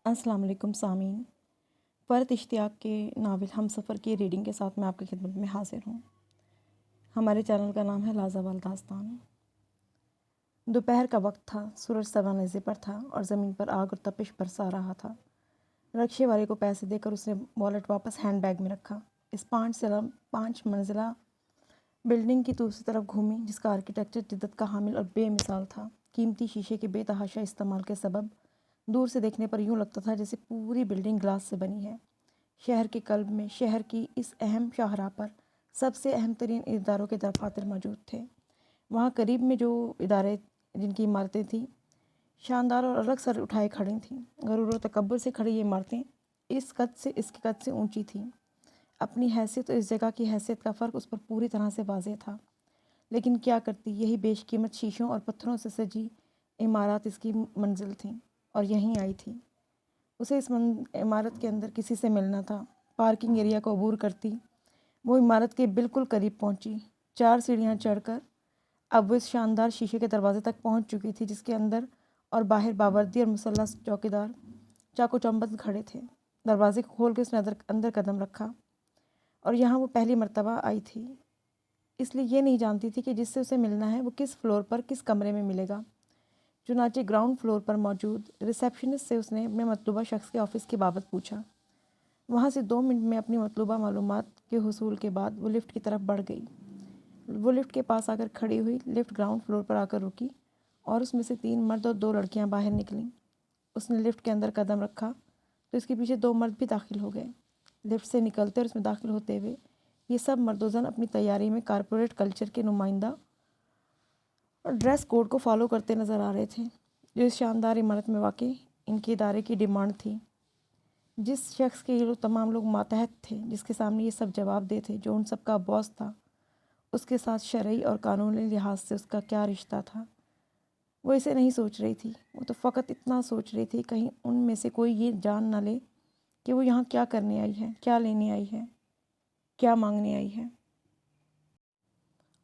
السلام علیکم سامعین، فرد اشتیاق کے ناول ہم سفر کی ریڈنگ کے ساتھ میں آپ کی خدمت میں حاضر ہوں۔ ہمارے چینل کا نام ہے لازوال داستان۔ دوپہر کا وقت تھا، سورج سوا نیزے پر تھا اور زمین پر آگ اور تپش برسا رہا تھا۔ رکشے والے کو پیسے دے کر اس نے والیٹ واپس ہینڈ بیگ میں رکھا۔ اس 5 منزلہ بلڈنگ کی دوسری طرف گھومی جس کا آرکیٹیکچر جدت کا حامل اور بے مثال تھا۔ قیمتی شیشے کے بے تحاشا استعمال کے سبب دور سے دیکھنے پر یوں لگتا تھا جیسے پوری بلڈنگ گلاس سے بنی ہے۔ شہر کے قلب میں، شہر کی اس اہم شاہراہ پر سب سے اہم ترین اداروں کے دفاتر موجود تھے۔ وہاں قریب میں جو ادارے جن کی عمارتیں تھیں شاندار اور الگ سر اٹھائے کھڑی تھیں۔ غرور و تکبر سے کھڑی یہ عمارتیں اس کے قد سے اونچی تھیں۔ اپنی حیثیت اور اس جگہ کی حیثیت کا فرق اس پر پوری طرح سے واضح تھا، لیکن کیا کرتی، یہی بیش قیمت شیشوں اور پتھروں سے سجی عمارات اس کی منزل تھیں اور یہیں آئی تھی۔ اسے اس عمارت کے اندر کسی سے ملنا تھا۔ پارکنگ ایریا کو عبور کرتی وہ عمارت کے بالکل قریب پہنچی۔ 4 سیڑھیاں چڑھ کر اب وہ اس شاندار شیشے کے دروازے تک پہنچ چکی تھی جس کے اندر اور باہر باوردی اور مسلح چوکیدار چاق و چوبند کھڑے تھے۔ دروازے کو کھول کے اس نے اندر قدم رکھا اور یہاں وہ پہلی مرتبہ آئی تھی، اس لیے یہ نہیں جانتی تھی کہ جس سے اسے ملنا ہے وہ کس فلور پر کس کمرے میں ملے گا۔ چنانچہ گراؤنڈ فلور پر موجود ریسیپشنسٹ سے اس نے اپنے مطلوبہ شخص کے آفس کی بابت پوچھا۔ وہاں سے 2 منٹ میں اپنی مطلوبہ معلومات کے حصول کے بعد وہ لفٹ کی طرف بڑھ گئی۔ وہ لفٹ کے پاس آ کر کھڑی ہوئی، لفٹ گراؤنڈ فلور پر آ کر رکی اور اس میں سے 3 مرد اور 2 لڑکیاں باہر نکلیں۔ اس نے لفٹ کے اندر قدم رکھا تو اس کے پیچھے 2 مرد بھی داخل ہو گئے۔ لفٹ سے نکلتے اور اس میں داخل ہوتے ہوئے یہ سب مرد و زن اپنی تیاری میں کارپوریٹ کلچر کے نمائندہ اور ڈریس کوڈ کو فالو کرتے نظر آ رہے تھے جو اس شاندار عمارت میں واقع ان کے ادارے کی ڈیمانڈ تھی۔ جس شخص کے تمام لوگ ماتحت تھے، جس کے سامنے یہ سب جواب دہ تھے، جو ان سب کا باس تھا، اس کے ساتھ شرعی اور قانونی لحاظ سے اس کا کیا رشتہ تھا، وہ اسے نہیں سوچ رہی تھی۔ وہ تو فقط اتنا سوچ رہی تھی کہیں ان میں سے کوئی یہ جان نہ لے کہ وہ یہاں کیا کرنے آئی ہے، کیا لینے آئی ہے، کیا مانگنے آئی ہے۔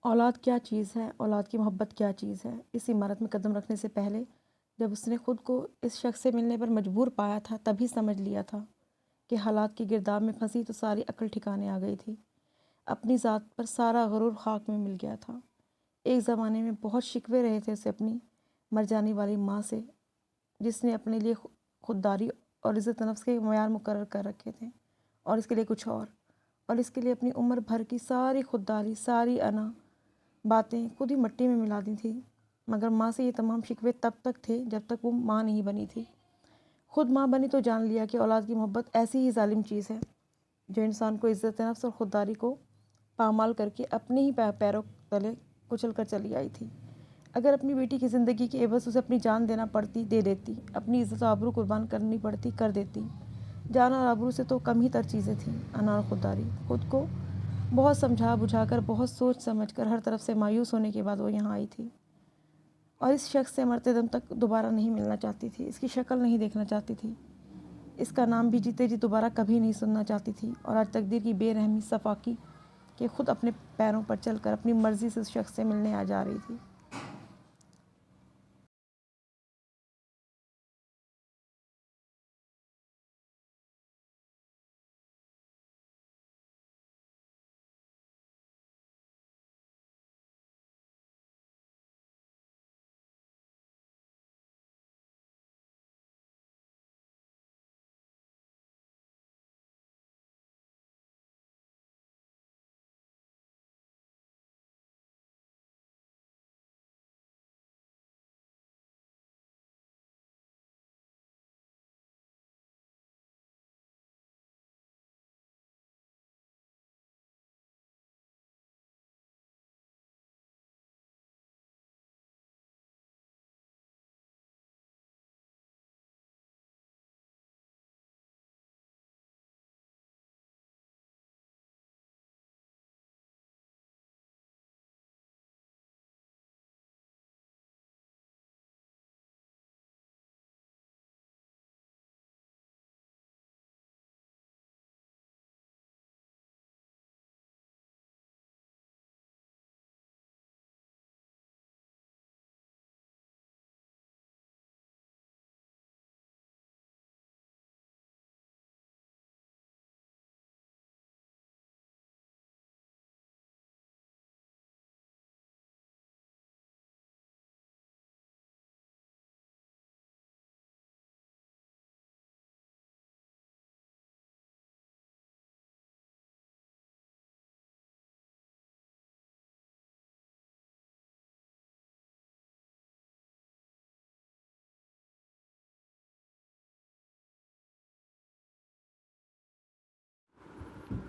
اولاد کیا چیز ہے، اولاد کی محبت کیا چیز ہے، اس عمارت میں قدم رکھنے سے پہلے جب اس نے خود کو اس شخص سے ملنے پر مجبور پایا تھا تبھی سمجھ لیا تھا کہ حالات کی گرداب میں پھنسی تو ساری عقل ٹھکانے آ گئی تھی۔ اپنی ذات پر سارا غرور خاک میں مل گیا تھا۔ ایک زمانے میں بہت شکوے رہے تھے اسے اپنی مر جانے والی ماں سے، جس نے اپنے لیے خودداری اور عزت نفس کے معیار مقرر کر رکھے تھے، اور اس کے لیے کچھ اور اس کے لیے اپنی عمر بھر کی ساری خودداری، ساری انا باتیں خود ہی مٹی میں ملا دی تھی۔ مگر ماں سے یہ تمام شکوے تب تک تھے جب تک وہ ماں نہیں بنی تھی۔ خود ماں بنی تو جان لیا کہ اولاد کی محبت ایسی ہی ظالم چیز ہے جو انسان کو عزت نفس اور خودداری کو پامال کر کے اپنے ہی پیروں تلے کچل کر چلی آئی تھی۔ اگر اپنی بیٹی کی زندگی کے عوض اسے اپنی جان دینا پڑتی دے دیتی، اپنی عزت و آبرو قربان کرنی پڑتی کر دیتی۔ جان اور آبرو سے تو کم ہی تر چیزیں تھیں انا اور خودداری۔ خود کو بہت سمجھا بجھا کر، بہت سوچ سمجھ کر، ہر طرف سے مایوس ہونے کے بعد وہ یہاں آئی تھی، اور اس شخص سے مرتے دم تک دوبارہ نہیں ملنا چاہتی تھی، اس کی شکل نہیں دیکھنا چاہتی تھی، اس کا نام بھی جیتے جی دوبارہ کبھی نہیں سننا چاہتی تھی۔ اور آج تقدیر کی بے رحمی صفا کی کہ خود اپنے پیروں پر چل کر اپنی مرضی سے اس شخص سے ملنے آ جا رہی تھی۔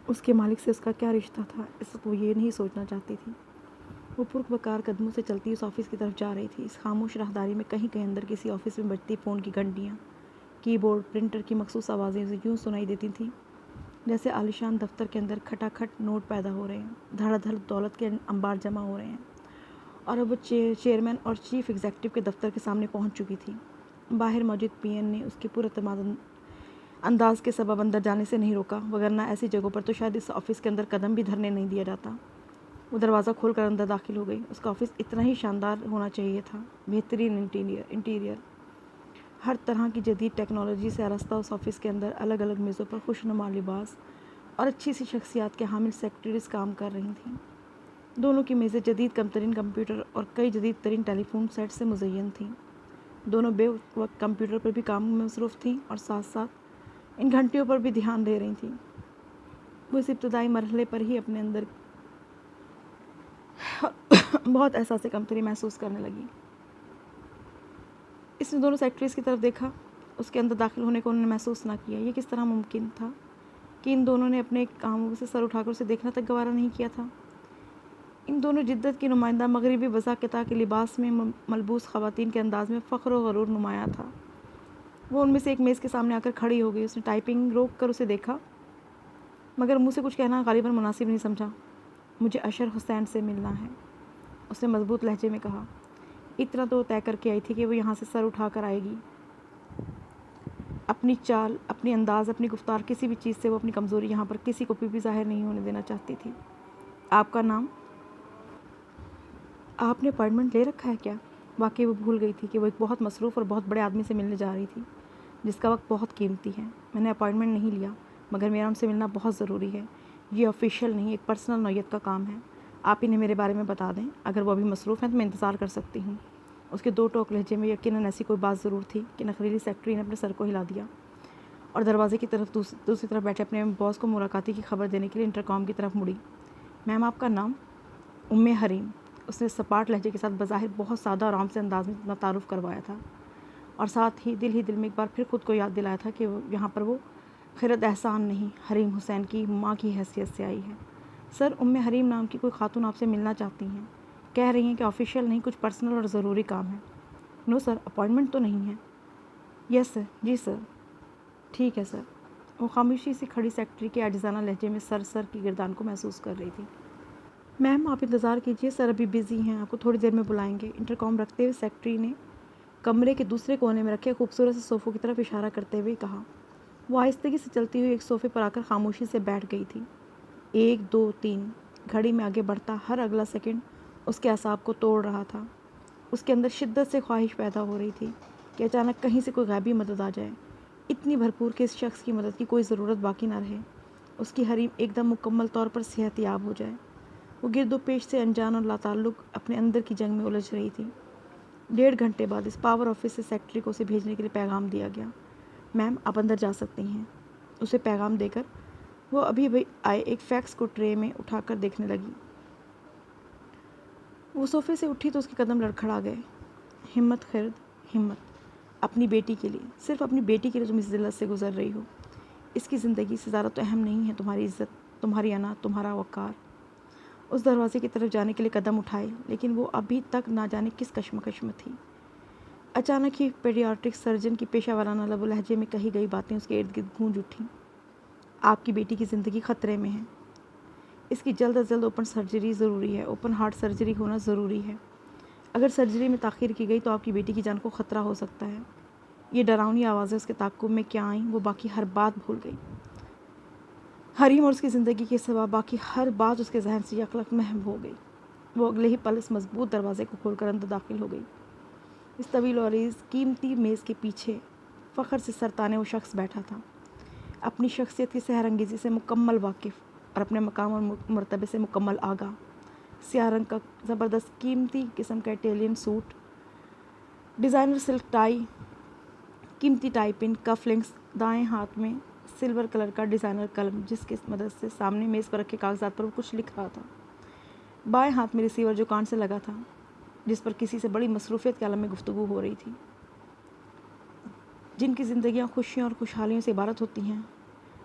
اس کے مالک سے اس کا کیا رشتہ تھا، اس وقت وہ یہ نہیں سوچنا چاہتی تھی۔ وہ پرکار قدموں سے چلتی اس آفس کی طرف جا رہی تھی۔ اس خاموش راہداری میں کہیں کہیں اندر کسی آفس میں بجتی فون کی گھنٹیاں، کی بورڈ، پرنٹر کی مخصوص آوازیں اسے یوں سنائی دیتی تھیں جیسے عالیشان دفتر کے اندر کھٹا کھٹ نوٹ پیدا ہو رہے ہیں، دھڑا دھڑ دولت کے انبار جمع ہو رہے ہیں۔ اور اب وہ چیئرمین اور چیف ایگزیکٹو کے دفتر کے سامنے پہنچ چکی تھی۔ باہر موجود پی این نے اس کے پراعتماد انداز کے سبب اندر جانے سے نہیں روکا، وگرنہ ایسی جگہوں پر تو شاید اس آفس کے اندر قدم بھی دھرنے نہیں دیا جاتا۔ وہ دروازہ کھول کر اندر داخل ہو گئی۔ اس کا آفس اتنا ہی شاندار ہونا چاہیے تھا، بہترین انٹیریئر، ہر طرح کی جدید ٹیکنالوجی سے آراستہ اس آفس کے اندر الگ الگ میزوں پر خوشنما لباس اور اچھی سی شخصیات کے حامل سیکرٹریز کام کر رہی تھیں۔ دونوں کی میزیں جدید کم ترین کمپیوٹر اور کئی جدید ترین ٹیلی فون سیٹ سے مزین تھیں۔ دونوں بے وقت کمپیوٹر پر بھی کام میں مصروف تھیں اور ساتھ ساتھ ان گھنٹیوں پر بھی دھیان دے رہی تھیں۔ وہ اس ابتدائی مرحلے پر ہی اپنے اندر بہت احساس کمتری محسوس کرنے لگی۔ اس نے دونوں سیکرٹریز کی طرف دیکھا۔ اس کے اندر داخل ہونے کو انہوں نے محسوس نہ کیا۔ یہ کس طرح ممکن تھا کہ ان دونوں نے اپنے کاموں سے سر اٹھا کر اسے دیکھنا تک گوارا نہیں کیا تھا۔ ان دونوں جدت کی نمائندہ مغربی بضاقطہ کے لباس میں ملبوس خواتین کے انداز میں فخر و غرور نمایاں تھا۔ وہ ان میں سے ایک میز کے سامنے آ کر کھڑی ہو گئی۔ اس نے ٹائپنگ روک کر اسے دیکھا مگر منہ سے کچھ کہنا غالباً مناسب نہیں سمجھا۔ مجھے اشر حسین سے ملنا ہے، اس نے مضبوط لہجے میں کہا۔ اتنا تو وہ طے کر کے آئی تھی کہ وہ یہاں سے سر اٹھا کر آئے گی۔ اپنی چال، اپنی انداز، اپنی گفتار، کسی بھی چیز سے وہ اپنی کمزوری یہاں پر کسی کو بھی ظاہر نہیں ہونے دینا چاہتی تھی۔ آپ کا نام؟ آپ نے اپائنٹمنٹ لے رکھا ہے کیا؟ واقعی وہ بھول گئی تھی کہ وہ ایک بہت مصروف اور بہت بڑے آدمی سے ملنے جا رہی تھی جس کا وقت بہت قیمتی ہے۔ میں نے اپائنٹمنٹ نہیں لیا مگر میرا ان سے ملنا بہت ضروری ہے۔ یہ آفیشیل نہیں، ایک پرسنل نوعیت کا کام ہے۔ آپ انہیں میرے بارے میں بتا دیں۔ اگر وہ ابھی مصروف ہیں تو میں انتظار کر سکتی ہوں۔ اس کے دو ٹوک لہجے میں یقیناً ایسی کوئی بات ضرور تھی کہ نخریلی سیکرٹری نے اپنے سر کو ہلا دیا اور دروازے کی طرف دوسری طرف بیٹھے اپنے باس کو ملاقاتی کی خبر دینے کے لیے انٹرکام کی طرف مڑی۔ میم آپ کا نام؟ حریم، اس نے سپاٹ لہجے کے ساتھ بظاہر بہت سادہ اور عام سے انداز میں اپنا تعارف کروایا تھا اور ساتھ ہی دل میں ایک بار پھر خود کو یاد دلایا تھا کہ یہاں پر وہ خیرت احسان نہیں، حریم حسین کی ماں کی حیثیت سے آئی ہے۔ سر، حریم نام کی کوئی خاتون آپ سے ملنا چاہتی ہیں، کہہ رہی ہیں کہ آفیشیل نہیں، کچھ پرسنل اور ضروری کام ہے۔ نو سر، اپائنٹمنٹ تو نہیں ہے۔ یس سر، جی سر، ٹھیک ہے سر۔ وہ خاموشی سے کھڑی سیکرٹری کے عاجزانہ لہجے میں سر کی گردان کو محسوس کر رہی تھی۔ میم آپ انتظار کیجیے، سر ابھی بزی ہیں، آپ کو تھوڑی دیر میں بلائیں گے۔ انٹرکام رکھتے ہوئے سیکرٹری نے کمرے کے دوسرے کونے میں رکھے خوبصورت سے صوفوں کی طرف اشارہ کرتے ہوئے کہا۔ وہ آہستگی سے چلتی ہوئی ایک صوفے پر آ کر خاموشی سے بیٹھ گئی تھی۔ 1 2 3 گھڑی میں آگے بڑھتا ہر اگلا سیکنڈ اس کے اعصاب کو توڑ رہا تھا۔ اس کے اندر شدت سے خواہش پیدا ہو رہی تھی کہ اچانک کہیں سے کوئی غیبی مدد آ جائے، اتنی بھرپور کہ اس شخص کی مدد کی کوئی ضرورت باقی نہ رہے، اس کی حریم ایک دم مکمل طور پر صحت یاب ہو جائے۔ وہ گرد و پیش سے انجان اور لاتعلق اپنے اندر کی جنگ میں الجھ رہی تھی۔ 1.5 گھنٹے بعد اس پاور آفس سے سیکرٹری کو اسے بھیجنے کے لیے پیغام دیا گیا۔ میم آپ اندر جا سکتی ہیں۔ اسے پیغام دے کر وہ ابھی آئے ایک فیکس کو ٹرے میں اٹھا کر دیکھنے لگی۔ وہ صوفے سے اٹھی تو اس کے قدم لڑکھڑا گئے۔ ہمت خرد، ہمت، اپنی بیٹی کے لیے، صرف اپنی بیٹی کے لیے تم اس ذلت سے گزر رہی ہو۔ اس کی زندگی سے زیادہ تو اہم نہیں ہے تمہاری عزت، تمہاری انا، تمہارا وقار۔ اس دروازے کی طرف جانے کے لیے قدم اٹھائے لیکن وہ ابھی تک نہ جانے کس کشمکش میں تھی۔ اچانک ہی پیڈیاٹرک سرجن کی پیشہ ورانہ لب و لہجے میں کہی گئی باتیں اس کے ارد گرد گونج اٹھیں۔ آپ کی بیٹی کی زندگی خطرے میں ہے، اس کی جلد از جلد اوپن سرجری ضروری ہے، اوپن ہارٹ سرجری ہونا ضروری ہے۔ اگر سرجری میں تاخیر کی گئی تو آپ کی بیٹی کی جان کو خطرہ ہو سکتا ہے۔ یہ ڈراؤنی آوازیں اس کے تعاقب میں کیا آئیں وہ باقی ہر بات بھول گئی۔ حریم اور اس کی زندگی کے سوا باقی ہر بات اس کے ذہن سے یکلخت محو ہو گئی۔ وہ اگلے ہی پل اس مضبوط دروازے کو کھول کر اندر داخل ہو گئی۔ اس طویل و عریض قیمتی میز کے پیچھے فخر سے سر تانے وہ شخص بیٹھا تھا، اپنی شخصیت کی سحر انگیزی سے مکمل واقف اور اپنے مقام اور مرتبے سے مکمل آگاہ۔ سیاہ رنگ کا زبردست قیمتی قسم کا Italian suit, designer silk tie, قیمتی ٹائی پن، کف لنکس، دائیں ہاتھ میں سلور کلر کا ڈیزائنر قلم جس کی مدد سے سامنے میز پر رکھے کاغذات پر وہ کچھ لکھ رہا تھا، بائیں ہاتھ میں ریسیور جو کان سے لگا تھا جس پر کسی سے بڑی مصروفیت کے عالم میں گفتگو ہو رہی تھی۔ جن کی زندگیاں خوشیوں اور خوشحالیوں سے عبارت ہوتی ہیں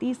30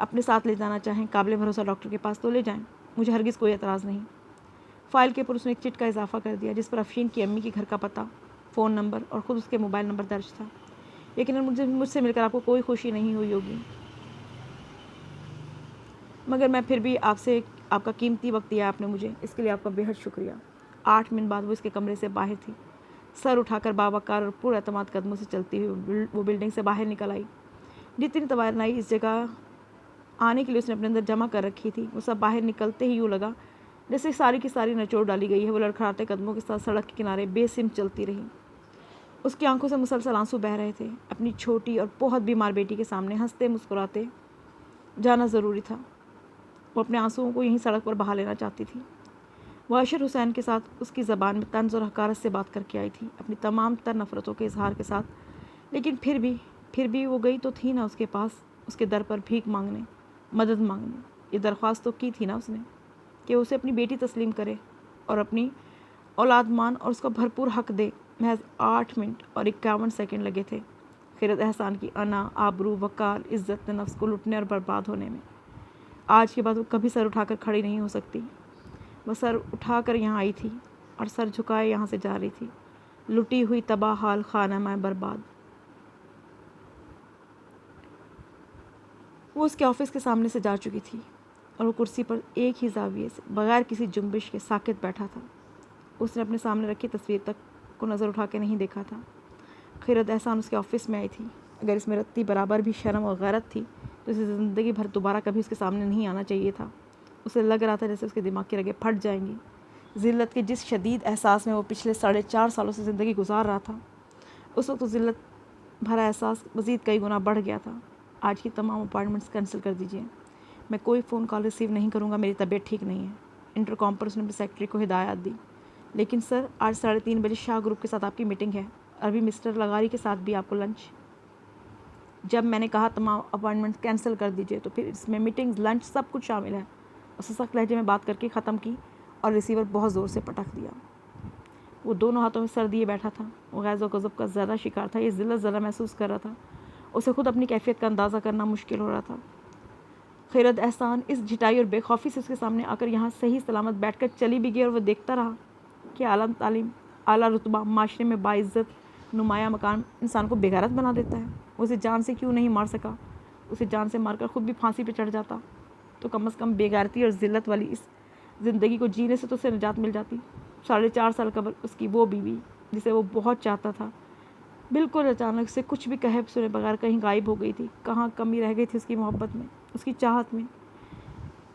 اپنے ساتھ لے جانا چاہیں قابل بھروسہ ڈاکٹر کے پاس تو لے جائیں، مجھے ہرگز کوئی اعتراض نہیں۔ فائل کے اوپر اس نے ایک چٹ کا اضافہ کر دیا جس پر افشین کی امی کے گھر کا پتہ، فون نمبر اور خود اس کے موبائل نمبر درج تھا۔ یقیناً مجھ سے مل کر آپ کو کوئی خوشی نہیں ہوئی ہوگی، مگر میں پھر بھی آپ کا قیمتی وقت دیا آپ نے مجھے، اس کے لیے آپ کا بے حد شکریہ۔ 8 منٹ بعد وہ اس کے کمرے سے باہر تھی، سر اٹھا کر باوقار اور پر اعتماد قدموں سے چلتی ہوئی وہ بلڈنگ سے باہر نکل آئی۔ جتنی توانائی اس جگہ آنے کے لیے اس نے اپنے اندر جمع کر رکھی تھی، وہ سب باہر نکلتے ہی یوں لگا جیسے ساری کی ساری نچوڑ ڈالی گئی ہے۔ وہ لڑکھڑاتے قدموں کے ساتھ سڑک کے کنارے بے سمت چلتی رہی۔ اس کی آنکھوں سے مسلسل آنسو بہہ رہے تھے۔ اپنی چھوٹی اور بہت بیمار بیٹی کے سامنے ہنستے مسکراتے جانا ضروری تھا۔ وہ اپنے آنسوؤں کو یہیں سڑک پر بہا لینا چاہتی تھی۔ وہ اشر حسین کے ساتھ اس کی زبان میں طنز اور حقارت سے بات کر کے آئی تھی، اپنی تمام تر نفرتوں کے اظہار کے ساتھ، لیکن پھر بھی وہ گئی تو تھی نا اس کے پاس، اس کے در پر بھیک مانگنے، مدد مانگنے۔ یہ درخواست تو کی تھی نا اس نے کہ اسے اپنی بیٹی تسلیم کرے اور اپنی اولاد مان اور اس کا بھرپور حق دے۔ محض 8 منٹ اور 51 سیکنڈ لگے تھے خیرت احسان کی انا، آبرو، وقار، عزت نفس کو لٹنے اور برباد ہونے میں۔ آج کے بعد وہ کبھی سر اٹھا کر کھڑی نہیں ہو سکتی۔ وہ سر اٹھا کر یہاں آئی تھی اور سر جھکائے یہاں سے جا رہی تھی، لٹی ہوئی تباہ حال خانہ میں برباد۔ وہ اس کے آفس کے سامنے سے جا چکی تھی اور وہ کرسی پر ایک ہی زاویے سے بغیر کسی جنبش کے ساکت بیٹھا تھا۔ اس نے اپنے سامنے رکھی تصویر تک کو نظر اٹھا کے نہیں دیکھا تھا۔ خیرت احسان اس کے آفس میں آئی تھی۔ اگر اس میں رتی برابر بھی شرم اور غیرت تھی تو اسے زندگی بھر دوبارہ کبھی اس کے سامنے نہیں آنا چاہیے تھا۔ اسے لگ رہا تھا جیسے اس کے دماغ کی رگیں پھٹ جائیں گی۔ ذلت کے جس شدید احساس میں وہ پچھلے 4.5 سالوں سے زندگی گزار رہا تھا، اس وقت وہ ذلت بھرا احساس مزید کئی گنا بڑھ گیا تھا۔ آج کی تمام اپائنٹمنٹس کینسل کر دیجیے، میں کوئی فون کال ریسیو نہیں کروں گا، میری طبیعت ٹھیک نہیں ہے۔ انٹرکام پر اس نے اپنے سیکرٹری کو ہدایات دی۔ لیکن سر، آج 3:30 بجے شاہ گروپ کے ساتھ آپ کی میٹنگ ہے اور ابھی مسٹر لغاری کے ساتھ بھی آپ کو لنچ۔ جب میں نے کہا تمام اپائنٹمنٹ کینسل کر دیجیے تو پھر اس میں میٹنگ، لنچ سب کچھ شامل ہے۔ اسے سخت لہجے میں بات کر کے ختم کی اور ریسیور بہت زور سے پٹک دیا۔ وہ دونوں ہاتھوں میں سر دیے بیٹھا تھا۔ وہ غیظ و غضب کا ذرا شکار تھا، یہ ذلت ذرا محسوس کر رہا تھا۔ اسے خود اپنی کیفیت کا اندازہ کرنا مشکل ہو رہا تھا۔ خیرت احسان اس جھٹائی اور بے خوفی سے اس کے سامنے آ کر یہاں صحیح سلامت بیٹھ کر چلی بھی گئی اور وہ دیکھتا رہا کہ اعلیٰ تعلیم، اعلیٰ رتبہ معاشرے میں باعزت نمایاں مقام انسان کو بے غیرت بنا دیتا ہے۔ وہ اسے جان سے کیوں نہیں مار سکا؟ اسے جان سے مار کر خود بھی پھانسی پہ چڑھ جاتا تو کم از کم بے غیرتی اور ذلت والی اس زندگی کو جینے سے تو اسے نجات مل جاتی۔ 4.5 سال قبل اس کی وہ بیوی جسے وہ بہت چاہتا تھا، بالکل اچانک سے کچھ بھی کہے سنے بغیر کہیں غائب ہو گئی تھی۔ کہاں کمی رہ گئی تھی اس کی محبت میں، اس کی چاہت میں،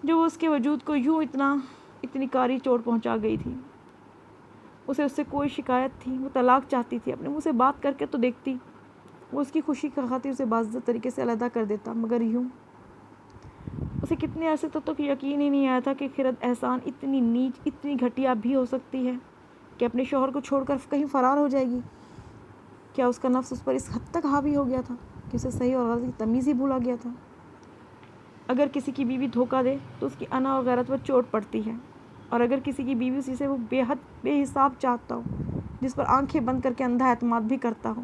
جو وہ اس کے وجود کو یوں اتنی کاری چوٹ پہنچا گئی تھی۔ اسے اس سے کوئی شکایت تھی؟ وہ طلاق چاہتی تھی، اپنے منہ سے بات کر کے تو دیکھتی۔ وہ اس کی خوشی کا خاطر اسے باعزت طریقے سے علیحدہ کر دیتا، مگر یوں۔ اسے کتنے عرصے تک یقین ہی نہیں آیا تھا کہ خیرت احسان اتنی نیچ، اتنی گھٹیا بھی ہو سکتی ہے کہ اپنے شوہر کو چھوڑ کر کہیں فرار ہو جائے گی۔ کیا اس کا نفس اس پر اس حد تک حاوی ہو گیا تھا کہ اسے صحیح اور غلط کی تمیز ہی بھولا گیا تھا؟ اگر کسی کی بیوی دھوکہ دے تو اس کی انا اور غیرت پر چوٹ پڑتی ہے، اور اگر کسی کی بیوی اسی سے وہ بے حد بے حساب چاہتا ہو، جس پر آنکھیں بند کر کے اندھا اعتماد بھی کرتا ہو،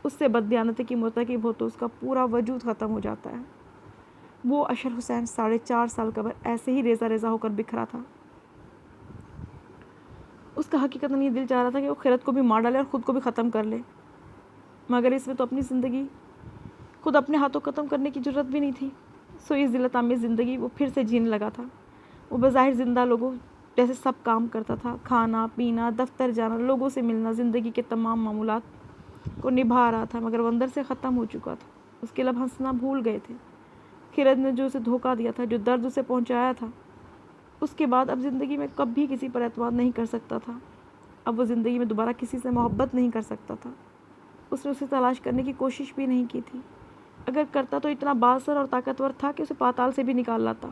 اس سے بددیانتی کی مرتکب ہو تو اس کا پورا وجود ختم ہو جاتا ہے۔ وہ اشر حسین 4.5 سال قبل ایسے ہی ریزہ ریزہ ہو کر بکھرا تھا۔ اس کا حقیقتاً یہ دل چاہ رہا تھا کہ وہ خیرت کو بھی مار ڈالے اور خود کو بھی ختم کر لے، مگر اس میں تو اپنی زندگی خود اپنے ہاتھوں ختم کرنے کی جرت بھی نہیں تھی۔ سو یہ ذلت آمیز زندگی وہ پھر سے جینے لگا تھا۔ وہ بظاہر زندہ لوگوں جیسے سب کام کرتا تھا، کھانا پینا، دفتر جانا، لوگوں سے ملنا، زندگی کے تمام معمولات کو نبھا رہا تھا، مگر وہ اندر سے ختم ہو چکا تھا۔ اس کے لب ہنسنا بھول گئے تھے۔ خیرت نے جو اسے دھوکہ دیا تھا، جو درد اسے پہنچایا تھا، اس کے بعد اب زندگی میں کبھی کسی پر اعتماد نہیں کر سکتا تھا۔ اب وہ زندگی میں دوبارہ کسی سے محبت نہیں کر سکتا تھا۔ اس نے اسے تلاش کرنے کی کوشش بھی نہیں کی تھی۔ اگر کرتا تو اتنا بااثر اور طاقتور تھا کہ اسے پاتال سے بھی نکال لاتا،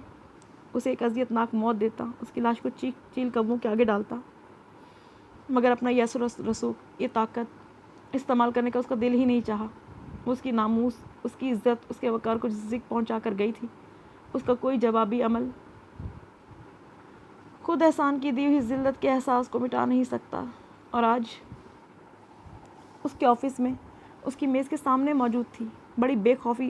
اسے ایک اذیت ناک موت دیتا، اس کی لاش کو چیخ چیل قدموں کے آگے ڈالتا، مگر اپنا یس و رسوخ، یہ طاقت استعمال کرنے کا اس کا دل ہی نہیں چاہا۔ وہ اس کی ناموس، اس کی عزت، اس کے وقار کو زگ پہنچا کر گئی تھی۔ اس کا کوئی جوابی عمل خود احسان کی دی ہوئی ذلت کے احساس کو مٹا نہیں سکتا۔ اور آج اس کے آفس میں اس کی میز کے سامنے موجود تھی، بڑی بے خوفی